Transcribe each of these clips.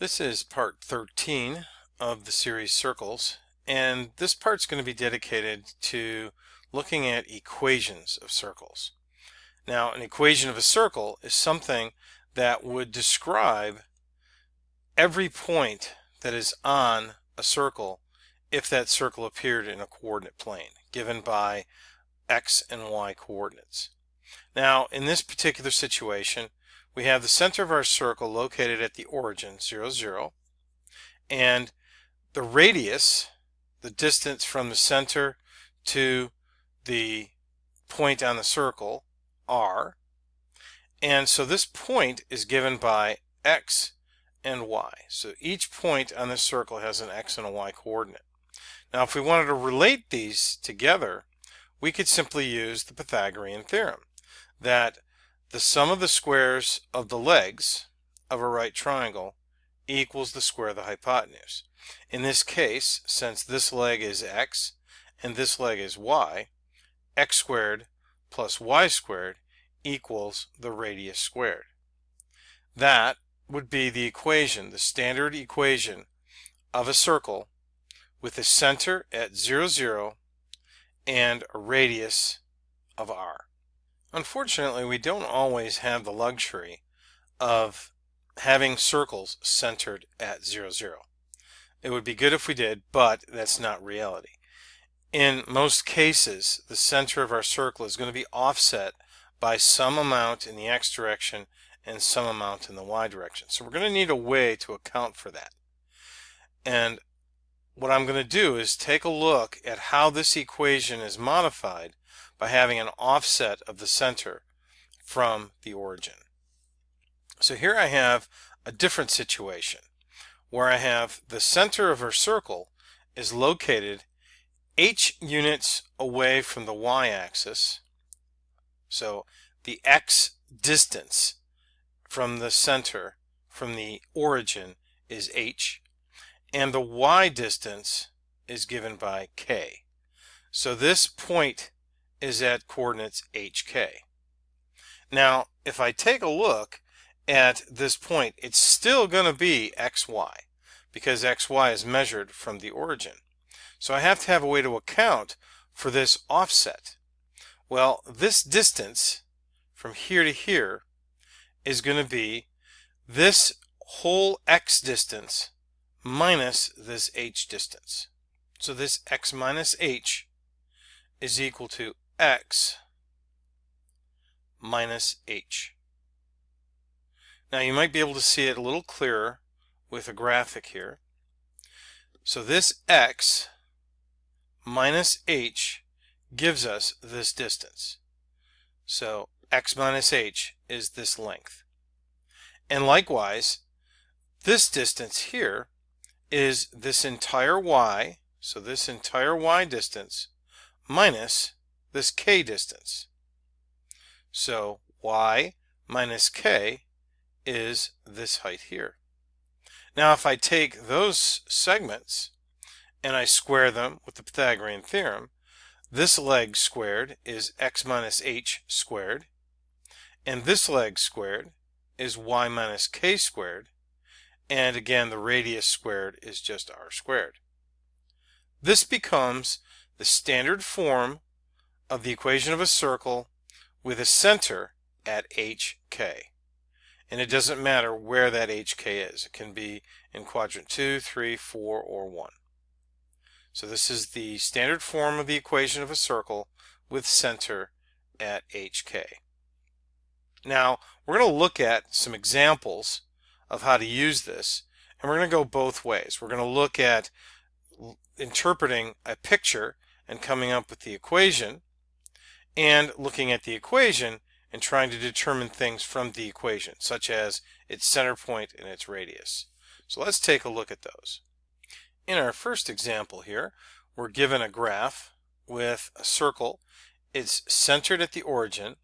This is part 13 of the series Circles, and this part's going to be dedicated to looking at equations of circles. Now, an equation of a circle is something that would describe every point that is on a circle if that circle appeared in a coordinate plane, given by x and y coordinates. Now, in this particular situation, we have the center of our circle located at the origin, 0, 0, and the radius, the distance from the center to the point on the circle, r, and so this point is given by x and y. So each point on this circle has an x and a y coordinate. Now, if we wanted to relate these together, we could simply use the Pythagorean theorem that the sum of the squares of the legs of a right triangle equals the square of the hypotenuse. In this case, since this leg is x and this leg is y, x squared plus y squared equals the radius squared. That would be the equation, the standard equation of a circle with a center at 0, 0 and a radius of r. Unfortunately, we don't always have the luxury of having circles centered at 0, 0. It would be good if we did, but that's not reality. In most cases, the center of our circle is going to be offset by some amount in the x direction and some amount in the y direction. So we're going to need a way to account for that. And what I'm going to do is take a look at how this equation is modified by having an offset of the center from the origin. So here I have a different situation where I have the center of our circle is located h units away from the y-axis. So the x distance from the center, from the origin, is h, and the y distance is given by k. So this point is at coordinates hk. Now, if I take a look at this point, it's still going to be xy, because xy is measured from the origin. So I have to have a way to account for this offset. Well, this distance from here to here is going to be this whole x distance minus this h distance. So this x minus h is equal to x minus h. Now you might be able to see it a little clearer with a graphic here. So this x minus h gives us this distance. So x minus h is this length. And likewise, this distance here is this entire y, so this entire y distance, minus this k distance. So y minus k is this height here. Now if I take those segments and I square them with the Pythagorean theorem, this leg squared is x minus h squared, and this leg squared is y minus k squared, and again the radius squared is just r squared. This becomes the standard form of the equation of a circle with a center at hk. And it doesn't matter where that hk is. It can be in quadrant 2, 3, 4, or 1. So this is the standard form of the equation of a circle with center at hk. Now, we're going to look at some examples of how to use this, and we're going to go both ways. We're going to look at interpreting a picture and coming up with the equation, and looking at the equation and trying to determine things from the equation, such as its center point and its radius. So let's take a look at those. In our first example here, we're given a graph with a circle. It's centered at the origin,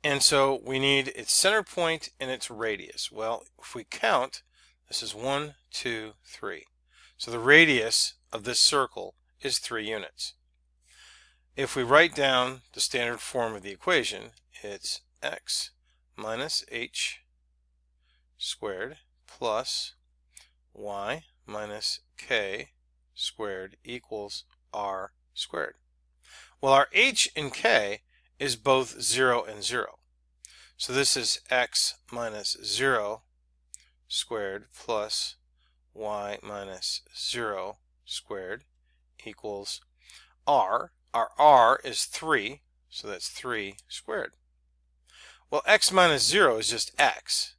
and so we need its center point and its radius. Well, if we count, this is 1, 2, 3. So the radius of this circle is 3 units. If we write down the standard form of the equation, it's x minus h squared plus y minus k squared equals r squared. Well, our h and k is both 0 and 0. So this is x minus 0 squared plus y minus 0 squared equals r. Our r is 3, so that's 3 squared. Well, x minus 0 is just x,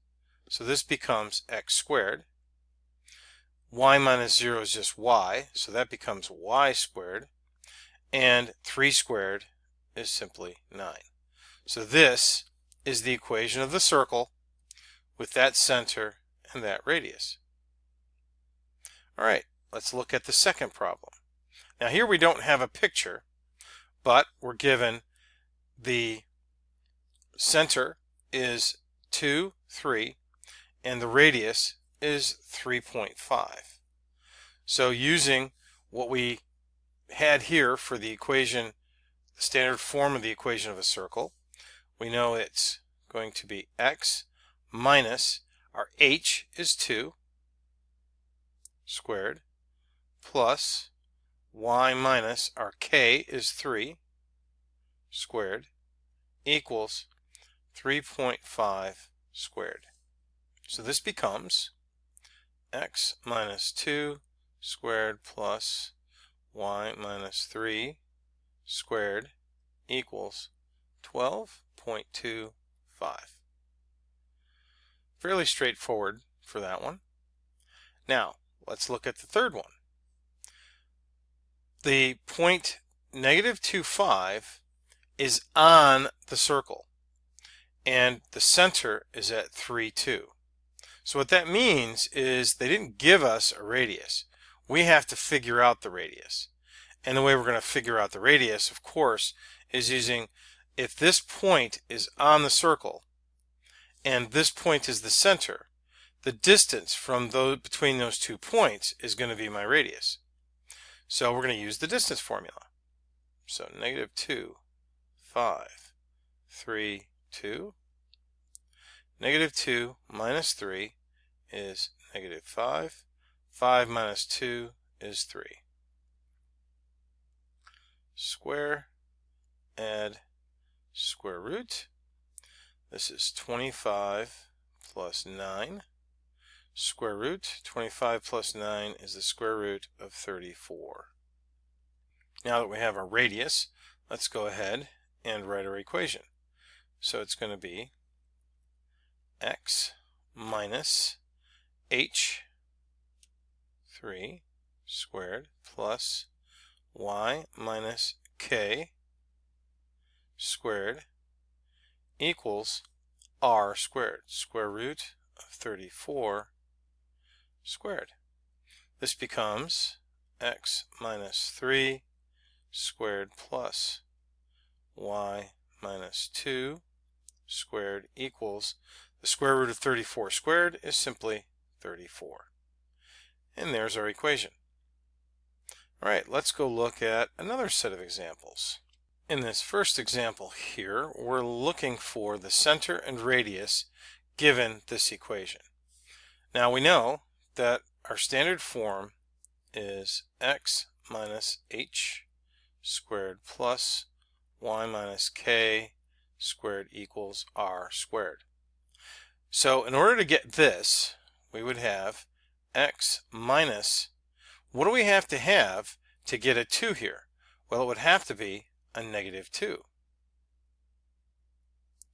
so this becomes x squared. Y minus 0 is just y, so that becomes y squared. And 3 squared is simply 9. So this is the equation of the circle with that center and that radius. All right, let's look at the second problem. Now here we don't have a picture, but we're given the center is 2, 3, and the radius is 3.5. So using what we had here for the equation, the standard form of the equation of a circle, we know it's going to be x minus our h is 2 squared plus y minus our k is 3 squared equals 3.5 squared. So this becomes x minus 2 squared plus y minus 3 squared equals 12.25. Fairly straightforward for that one. Now, let's look at the third one. The point -2,5 is on the circle, and the center is at 3, 2. So what that means is they didn't give us a radius. We have to figure out the radius. And the way we're going to figure out the radius, of course, is using, if this point is on the circle and this point is the center, the distance from between those 2 points is going to be my radius. So we're going to use the distance formula. So -2, 5, 3, 2. -2 minus 3 is -5. 5 minus 2 is 3. Square, add square root. This is 25 plus 9. Square root, 25 plus 9 is the square root of 34. Now that we have our radius, let's go ahead and write our equation. So it's going to be x minus h 3 squared plus y minus k squared equals r squared, square root of 34 squared. This becomes x minus 3 squared plus y minus 2 squared equals, the square root of 34 squared is simply 34. And there's our equation. All right, let's go look at another set of examples. In this first example here, we're looking for the center and radius given this equation. Now we know that our standard form is x minus h squared plus y minus k squared equals r squared. So in order to get this, we would have x minus, what do we have to get a 2 here? Well, it would have to be a -2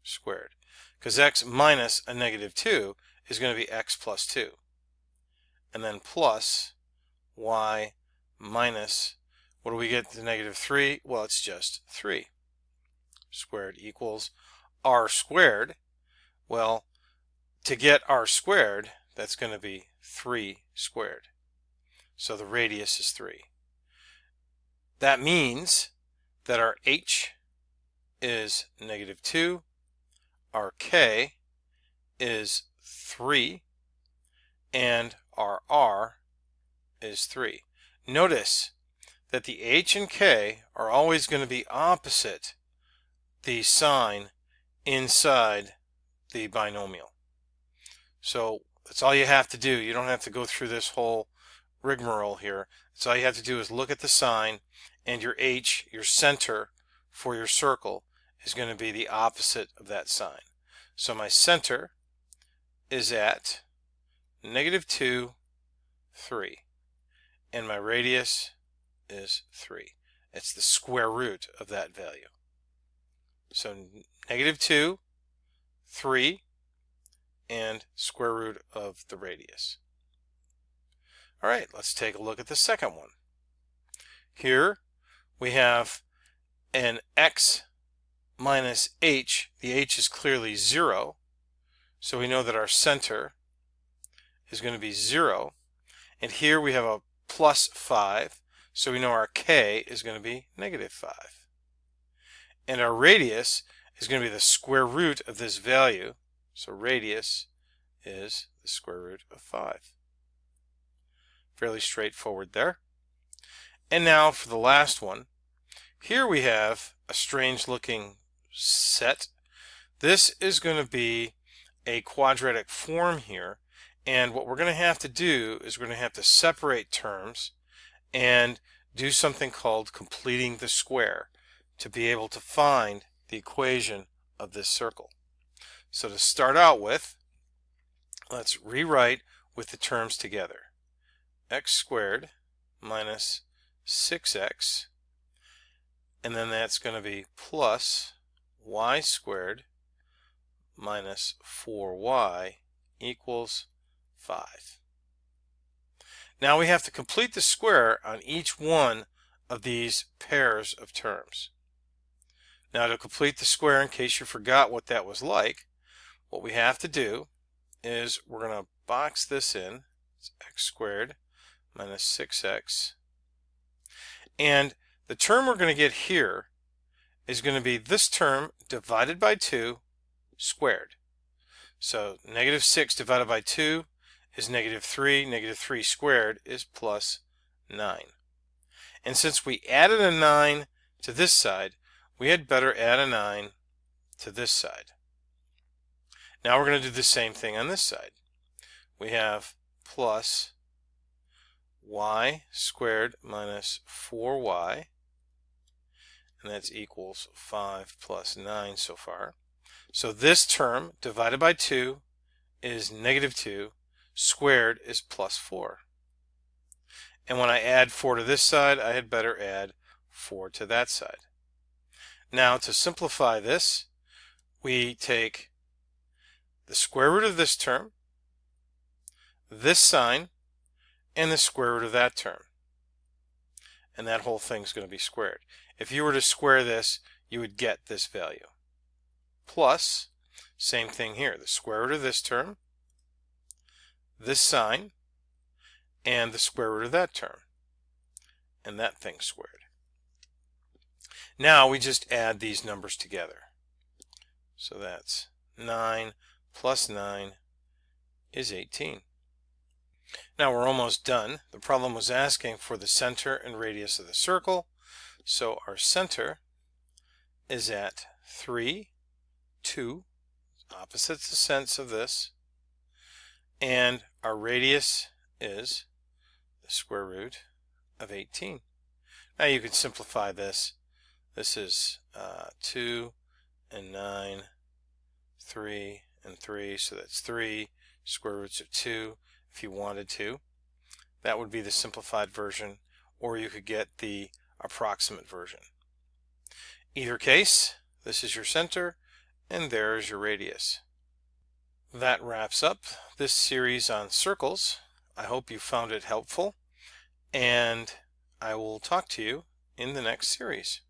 squared, because x minus a -2 is going to be x plus 2. And then plus y minus, what do we get to -3? Well, it's just 3 squared equals r squared. Well, to get r squared, that's going to be 3 squared. So the radius is 3. That means that our h is -2, our k is 3, and our r is 3. Notice that the h and k are always going to be opposite the sign inside the binomial. So that's all you have to do. You don't have to go through this whole rigmarole here. So all you have to do is look at the sign, and your H, your center for your circle, is going to be the opposite of that sign. So my center is at -2, 3, and my radius is 3. It's the square root of that value. So -2, 3, and square root of the radius. All right, let's take a look at the second one. Here we have an x minus h. The h is clearly 0, so we know that our center is going to be 0. And here we have a plus 5, so we know our k is going to be -5. And our radius is going to be the square root of this value, so radius is the square root of 5. Fairly straightforward there. And now for the last one. Here we have a strange looking set. This is going to be a quadratic form here, and what we're going to have to do is we're going to have to separate terms and do something called completing the square to be able to find the equation of this circle. So to start out with, let's rewrite with the terms together. X squared minus 6x, and then that's going to be plus y squared minus 4y equals 5. Now we have to complete the square on each one of these pairs of terms. Now to complete the square, in case you forgot what that was like, what we have to do is we're going to box this in. It's x squared minus 6x. And the term we're going to get here is going to be this term divided by 2 squared. So -6 divided by 2 is -3. -3 squared is plus 9. And since we added a 9 to this side, we had better add a 9 to this side. Now we're going to do the same thing on this side. We have plus y squared minus 4y, and that's equals 5 plus 9 so far. So this term divided by 2 is -2, squared is plus 4. And when I add 4 to this side, I had better add 4 to that side. Now to simplify this, we take the square root of this term, this sign, and the square root of that term. And that whole thing's going to be squared. If you were to square this, you would get this value. Plus, same thing here, the square root of this term, this sign, and the square root of that term. And that thing squared. Now we just add these numbers together. So that's 9 plus 9 is 18. Now we're almost done. The problem was asking for the center and radius of the circle. So our center is at 3, 2, opposites the sense of this, and our radius is the square root of 18. Now you can simplify this. This is 2 and 9, 3 and 3, so that's 3 square roots of 2 if you wanted to. That would be the simplified version, or you could get the approximate version. Either case, this is your center and there is your radius. That wraps up this series on circles. I hope you found it helpful, and I will talk to you in the next series.